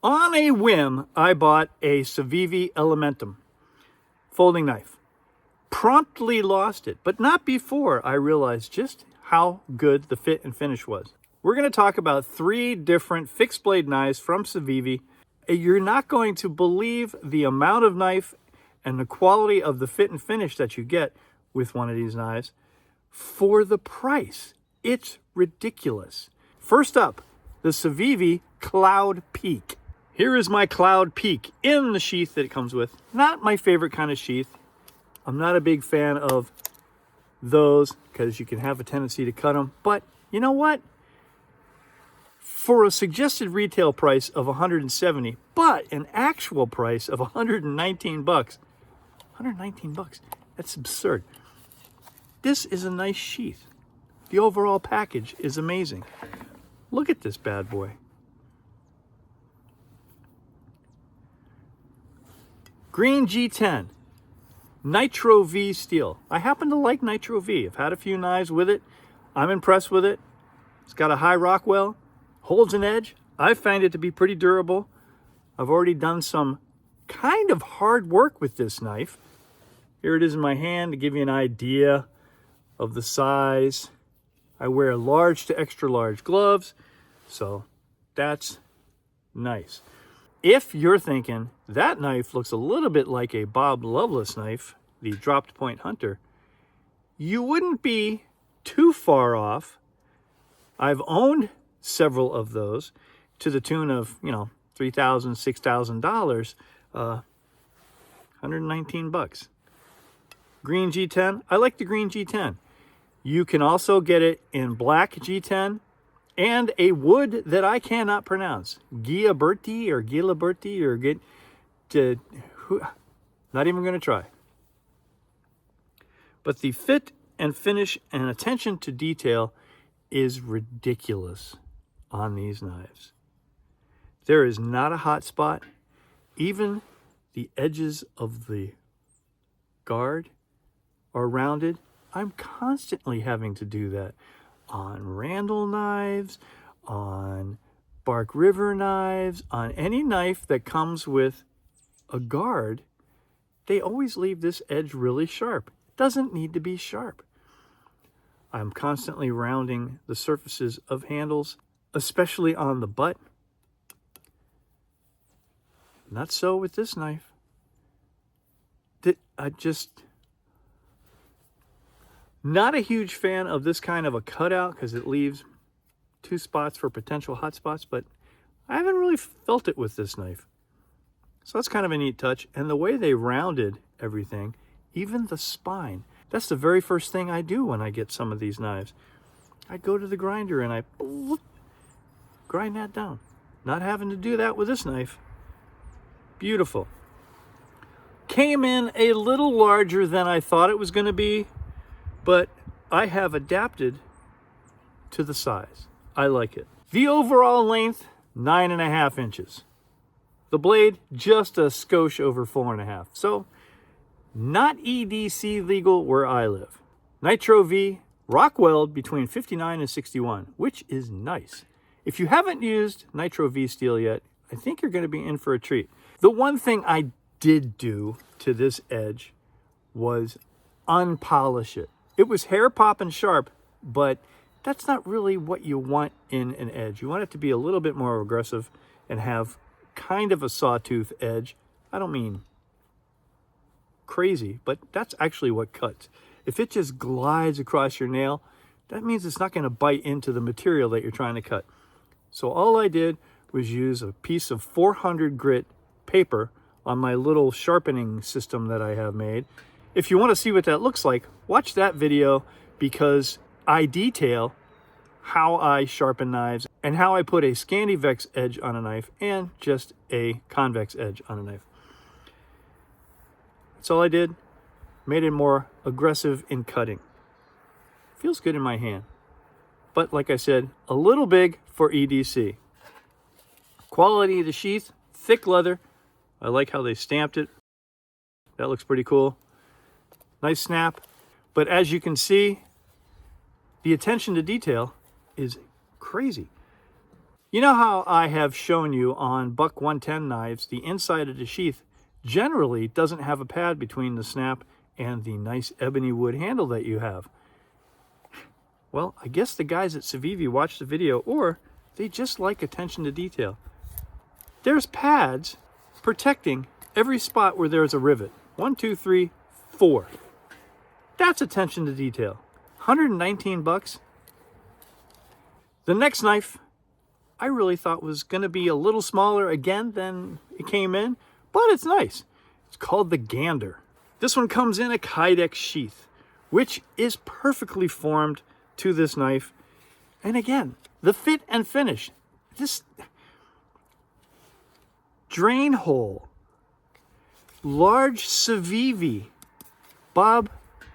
On a whim, I bought a Civivi Elementum folding knife. Promptly lost it, but not before I realized just how good the fit and finish was. We're going to talk about 3 different fixed blade knives from Civivi. You're not going to believe the amount of knife and the quality of the fit and finish that you get with one of these knives for the price. It's ridiculous. First up, the Civivi Cloud Peak. Here is my Cloud Peak in the sheath that it comes with. Not my favorite kind of sheath. I'm not a big fan of those because you can have a tendency to cut them. But you know what? For a suggested retail price of $170, but an actual price of $119, $119, that's absurd. This is a nice sheath. The overall package is amazing. Look at this bad boy. Green G10, Nitro-V steel. I happen to like Nitro-V. I've had a few knives with it. I'm impressed with it. It's got a high Rockwell, holds an edge. I find it to be pretty durable. I've already done some kind of hard work with this knife. Here it is in my hand to give you an idea of the size. I wear large to extra large gloves, so that's nice. If you're thinking that knife looks a little bit like a Bob Loveless knife, the dropped point hunter, you wouldn't be too far off. I've owned several of those to the tune of, $3,000, $6,000, $119. Green G10, I like the green G10. You can also get it in black G10 and a wood that I cannot pronounce. Giliberti or not even going to try. But the fit and finish and attention to detail is ridiculous on these knives. There is not a hot spot. Even the edges of the guard are rounded. I'm constantly having to do that on Randall knives, on Bark River knives, on any knife that comes with a guard. They always leave this edge really sharp. It doesn't need to be sharp. I'm constantly rounding the surfaces of handles, especially on the butt. Not so with this knife. Not a huge fan of this kind of a cutout because it leaves 2 spots for potential hot spots, but I haven't really felt it with this knife. So that's kind of a neat touch. And the way they rounded everything, even the spine, that's the very first thing I do when I get some of these knives. I go to the grinder and I grind that down. Not having to do that with this knife. Beautiful. Came in a little larger than I thought it was going to be, but I have adapted to the size. I like it. The overall length, 9.5 inches. The blade, just a skosh over 4.5. So, not EDC legal where I live. Nitro-V, Rockwell between 59 and 61, which is nice. If you haven't used Nitro-V steel yet, I think you're going to be in for a treat. The one thing I did do to this edge was unpolish it. It was hair popping sharp, but that's not really what you want in an edge. You want it to be a little bit more aggressive and have kind of a sawtooth edge. I don't mean crazy, but that's actually what cuts. If it just glides across your nail, that means it's not going to bite into the material that you're trying to cut. So all I did was use a piece of 400 grit paper on my little sharpening system that I have made. If you want to see what that looks like, watch that video because I detail how I sharpen knives and how I put a Scandivex edge on a knife and just a convex edge on a knife. That's all I did. Made it more aggressive in cutting. Feels good in my hand. But like I said, a little big for EDC. Quality of the sheath, thick leather. I like how they stamped it. That looks pretty cool. Nice snap. But as you can see, the attention to detail is crazy. You know how I have shown you on Buck 110 knives, the inside of the sheath generally doesn't have a pad between the snap and the nice ebony wood handle that you have. Well, I guess the guys at Civivi watched the video, or they just like attention to detail. There's pads protecting every spot where there's a rivet. 1, 2, 3, 4. That's attention to detail. 119 bucks. The next knife I really thought was going to be a little smaller again than it came in, but it's nice. It's called the Gander. This one comes in a Kydex sheath, which is perfectly formed to this knife. And again, the fit and finish. This drain hole, large Civivi, Bob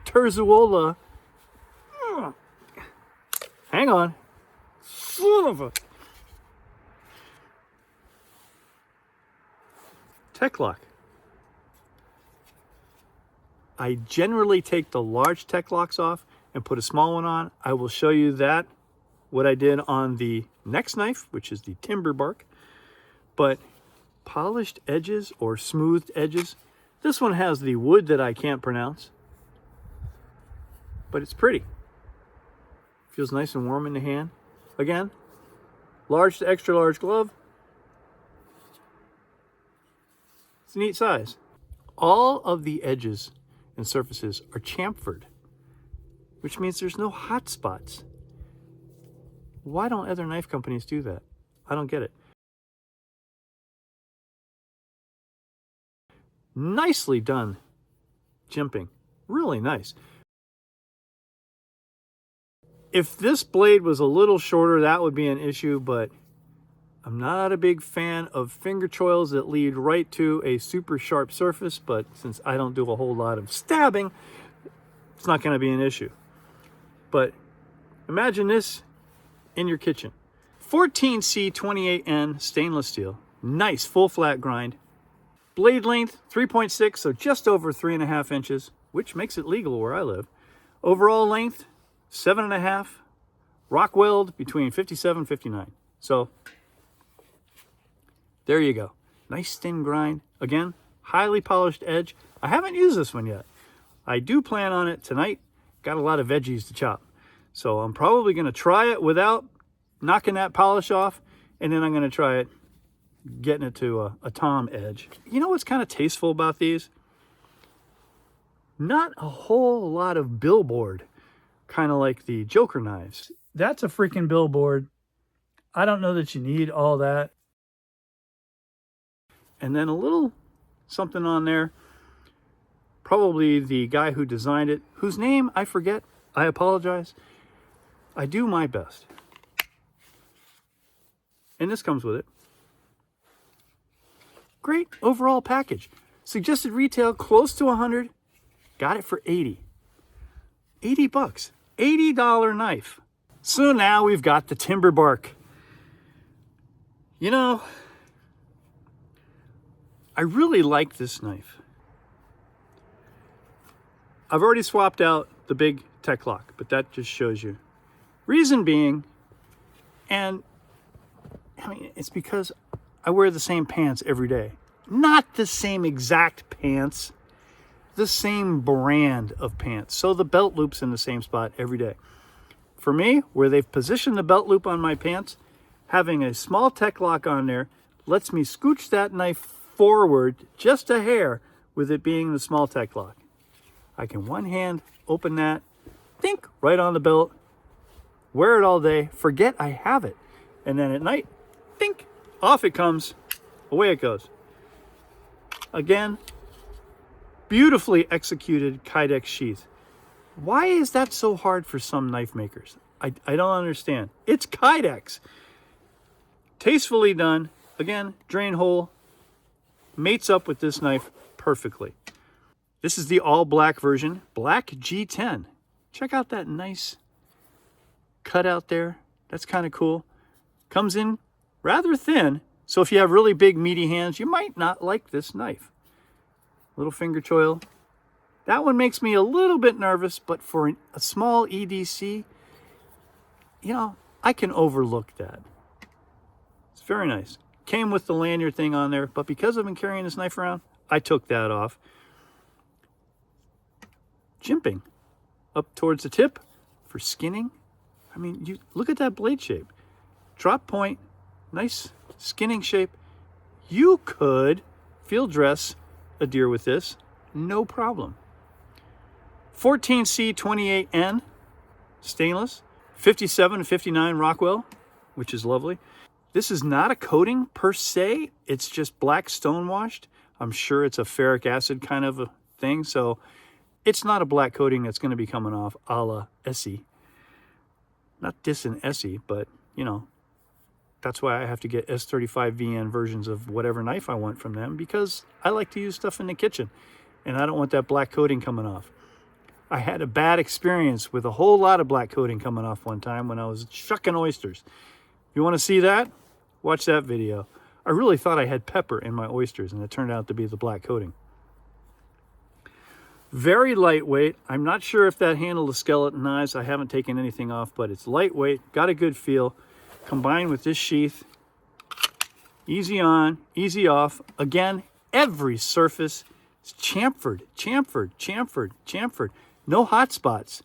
Terzuola. Hang on. Son of a tech lock. I generally take the large tech locks off and put a small one on. I will show you that, what I did on the next knife, which is the timber bark. But polished edges or smoothed edges. This one has the wood that I can't pronounce, but it's pretty. Feels nice and warm in the hand. Again, large to extra large glove. It's a neat size. All of the edges and surfaces are chamfered, which means there's no hot spots. Why don't other knife companies do that? I don't get it. Nicely done jimping. Really nice. If this blade was a little shorter, that would be an issue, but I'm not a big fan of finger choils that lead right to a super sharp surface, but since I don't do a whole lot of stabbing, it's not going to be an issue. But imagine this in your kitchen. 14C28N stainless steel. Nice full flat grind. Blade length 3.6, so just over 3.5 inches, which makes it legal where I live. Overall length 7.5. Rock weld between 57 and 59. So there you go. Nice thin grind. Again, highly polished edge. I haven't used this one yet. I do plan on it tonight. Got a lot of veggies to chop. So I'm probably going to try it without knocking that polish off. And then I'm going to try it getting it to a tom edge. You know what's kind of tasteful about these? Not a whole lot of Billboard, kind of like the Joker knives. That's a freaking Billboard. I don't know that you need all that. And then a little something on there. Probably the guy who designed it, whose name I forget. I apologize. I do my best. And this comes with it. Great overall package. Suggested retail close to 100. Got it for 80. 80 bucks. $80 knife. So now we've got the timber bark. You know, I really like this knife. I've already swapped out the big tech lock, but that just shows you. Reason being, and I mean, it's because I wear the same pants every day. Not the same exact pants, the same brand of pants. So the belt loop's in the same spot every day. For me, where they've positioned the belt loop on my pants, having a small tech lock on there lets me scooch that knife forward just a hair with it being the small tech lock. I can one hand open that, think right on the belt, wear it all day, forget I have it. And then at night, think, off it comes, away it goes. Again, beautifully executed Kydex sheath. Why is that so hard for some knife makers? I don't understand. It's Kydex. Tastefully done. Again, drain hole. Mates up with this knife perfectly. This is the all black version. Black G10. Check out that nice cutout there. That's kind of cool. Comes in rather thin. So if you have really big meaty hands, you might not like this knife. Little finger choil. That one makes me a little bit nervous, but for a small EDC, you know, I can overlook that. It's very nice. Came with the lanyard thing on there, but because I've been carrying this knife around, I took that off. Jimping up towards the tip for skinning. I mean, you look at that blade shape. Drop point, nice skinning shape. You could field dress a deer with this, no problem. 14C28N stainless, 57 and 59 Rockwell, which is lovely. This is not a coating per se, it's just black stonewashed. I'm sure it's a ferric acid kind of a thing, so it's not a black coating that's going to be coming off a la Essie. Not dissing Essie, but you know, that's why I have to get S35VN versions of whatever knife I want from them, because I like to use stuff in the kitchen and I don't want that black coating coming off. I had a bad experience with a whole lot of black coating coming off one time when I was shucking oysters. You want to see that? Watch that video. I really thought I had pepper in my oysters and it turned out to be the black coating. Very lightweight. I'm not sure if that handled the skeleton knives. I haven't taken anything off, but it's lightweight, got a good feel. Combined with this sheath, easy on, easy off. Again, every surface is chamfered, chamfered, chamfered, chamfered. No hot spots.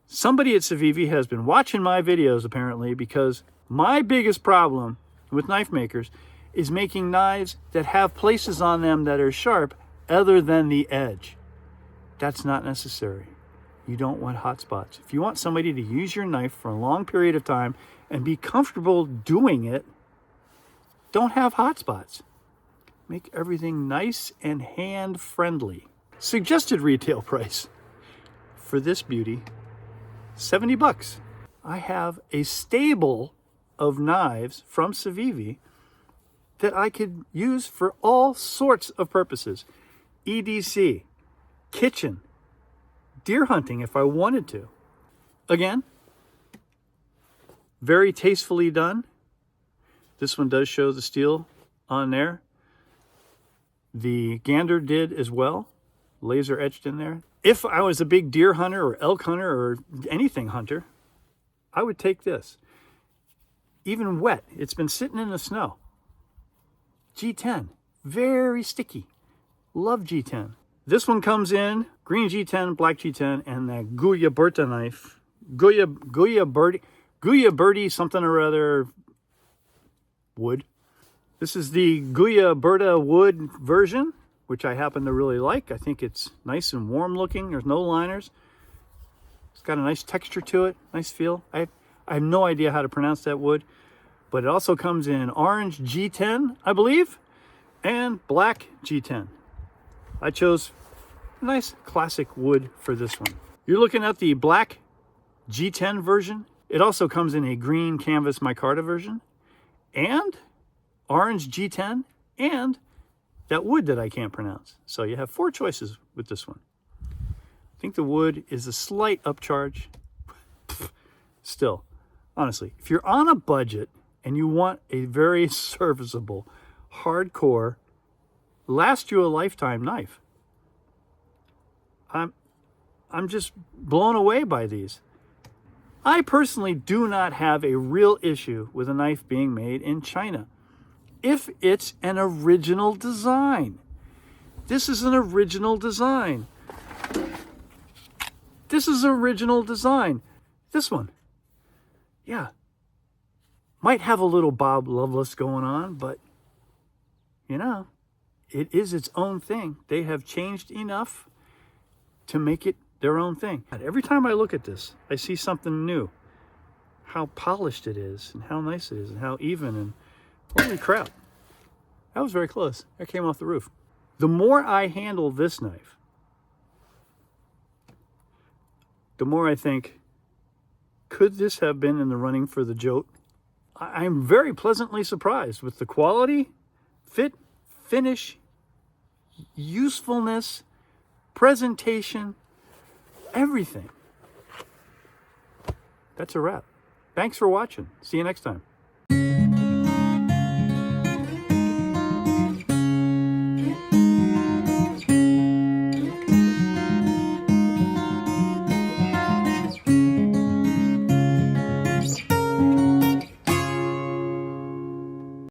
Somebody at Civivi has been watching my videos apparently, because my biggest problem with knife makers is making knives that have places on them that are sharp other than the edge. That's not necessary. You don't want hot spots. If you want somebody to use your knife for a long period of time and be comfortable doing it, don't have hot spots. Make everything nice and hand-friendly. Suggested retail price for this beauty, 70 bucks. I have a stable of knives from Civivi that I could use for all sorts of purposes. EDC, kitchen, deer hunting if I wanted to. Again, very tastefully done. This one does show the steel on there. The Gander did as well, laser etched in there. If I was a big deer hunter or elk hunter or anything hunter, I would take this. Even wet, it's been sitting in the snow. G10, very sticky. Love G10. This one comes in green G10, black G10, and that Goya Berta knife. Goya Birdie something or other wood. This is the Goya Berta wood version, which I happen to really like. I think it's nice and warm looking. There's no liners. It's got a nice texture to it, nice feel. I have no idea how to pronounce that wood, but it also comes in orange G10, I believe, and black G10. I chose a nice classic wood for this one. You're looking at the black G10 version. It also comes in a green canvas micarta version, and orange G10, and that wood that I can't pronounce. So you have 4 choices with this one. I think the wood is a slight upcharge. Still, honestly, if you're on a budget and you want a very serviceable, hardcore, last you a lifetime knife, I'm just blown away by these. I personally do not have a real issue with a knife being made in China if it's an original design. This is an original design. This is original design. This one, yeah, might have a little Bob Loveless going on, but you know, it is its own thing. They have changed enough to make it their own thing. And every time I look at this, I see something new. How polished it is, and how nice it is, and how even, and holy crap. That was very close. That came off the roof. The more I handle this knife, the more I think, could this have been in the running for the Jote? I'm very pleasantly surprised with the quality, fit, finish, usefulness, presentation, everything. That's a wrap. Thanks for watching. See you next time.